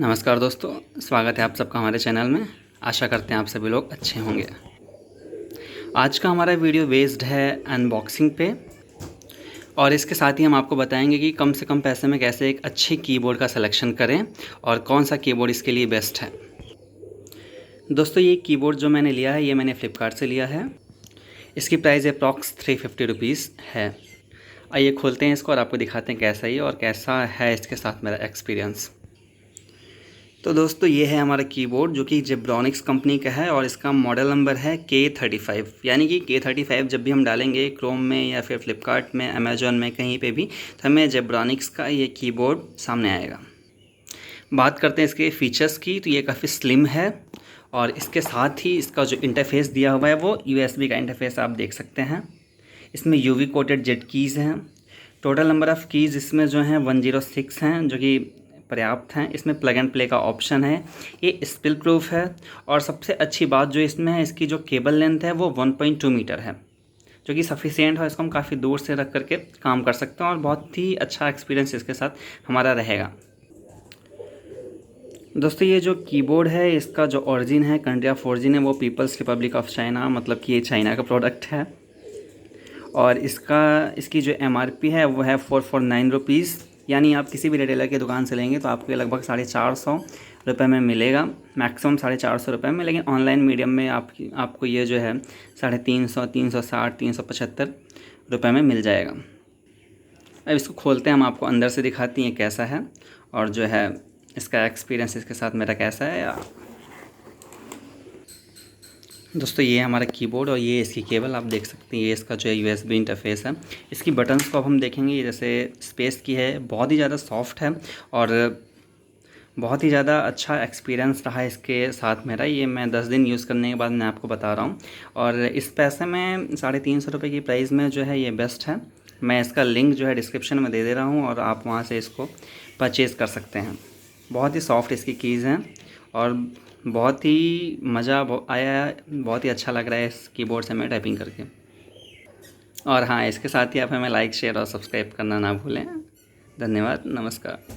नमस्कार दोस्तों, स्वागत है आप सबका हमारे चैनल में। आशा करते हैं आप सभी लोग अच्छे होंगे। आज का हमारा वीडियो बेस्ड है अनबॉक्सिंग पे और इसके साथ ही हम आपको बताएंगे कि कम से कम पैसे में कैसे एक अच्छे कीबोर्ड का सिलेक्शन करें और कौन सा कीबोर्ड इसके लिए बेस्ट है। दोस्तों, ये कीबोर्ड जो मैंने लिया है ये मैंने फ़्लिपकार्ट से लिया है। इसकी प्राइस अप्रॉक्स 350 रुपीज़ है। आइए खोलते हैं इसको और आपको दिखाते हैं कैसा ये और कैसा है इसके साथ मेरा एक्सपीरियंस। तो दोस्तों, ये है हमारा कीबोर्ड जो कि जेब्रॉनिक्स कंपनी का है और इसका मॉडल नंबर है K35। यानी कि K35 जब भी हम डालेंगे क्रोम में या फिर फ्लिपकार्ट में, अमेज़ॉन में, कहीं पे भी, तो हमें जेब्रॉनिक्स का ये कीबोर्ड सामने आएगा। बात करते हैं इसके फ़ीचर्स की, तो ये काफ़ी स्लिम है और इसके साथ ही इसका जो इंटरफेस दिया हुआ है वो USB का इंटरफेस आप देख सकते हैं। इसमें UV कोटेड जेट कीज़ हैं। टोटल नंबर ऑफ़ कीज़ इसमें जो हैं 106 हैं, जो कि पर्याप्त हैं। इसमें प्लग एंड प्ले का ऑप्शन है। ये स्पिल प्रूफ है और सबसे अच्छी बात जो इसमें है, इसकी जो केबल लेंथ है वो 1.2 मीटर है, जो कि सफिशिएंट है। इसको हम काफ़ी दूर से रख करके काम कर सकते हैं और बहुत ही अच्छा एक्सपीरियंस इसके साथ हमारा रहेगा। दोस्तों, ये जो कीबोर्ड है इसका जो ओरिजिन है, कंट्री ऑफ ओरिजिन है वो पीपल्स रिपब्लिक ऑफ चाइना, मतलब कि ये चाइना का प्रोडक्ट है। और इसकी जो MRP है वो है 449 रुपीज़। यानी आप किसी भी रिटेलर की दुकान से लेंगे तो आपको लगभग 450 रुपये में मिलेगा, मैक्सिमम 450 रुपये में। लेकिन ऑनलाइन मीडियम में आपको ये जो है 350, 360, 375 रुपये में मिल जाएगा। अब इसको खोलते हैं, हम आपको अंदर से दिखाती हैं कैसा है और जो है इसका एक्सपीरियंस इसके साथ मेरा कैसा है। दोस्तों, ये हमारा कीबोर्ड और ये इसकी केबल आप देख सकते हैं। ये इसका जो है USB इंटरफेस है। इसकी बटन्स को अब हम देखेंगे, जैसे स्पेस की है, बहुत ही ज़्यादा सॉफ्ट है और बहुत ही ज़्यादा अच्छा एक्सपीरियंस रहा इसके साथ मेरा। ये मैं 10 दिन यूज़ करने के बाद मैं आपको बता रहा हूँ और इस पैसे में 350 रुपये की प्राइस में जो है ये बेस्ट है। मैं इसका लिंक जो है डिस्क्रिप्शन में दे दे रहा हूँ और आप वहाँ से इसको परचेज़ कर सकते हैं। बहुत ही सॉफ्ट इसकी कीज़ हैं और बहुत ही मज़ा आया, बहुत ही अच्छा लग रहा है इस कीबोर्ड से मैं टाइपिंग करके। और हाँ, इसके साथ ही आप हमें लाइक, शेयर और सब्सक्राइब करना ना भूलें। धन्यवाद, नमस्कार।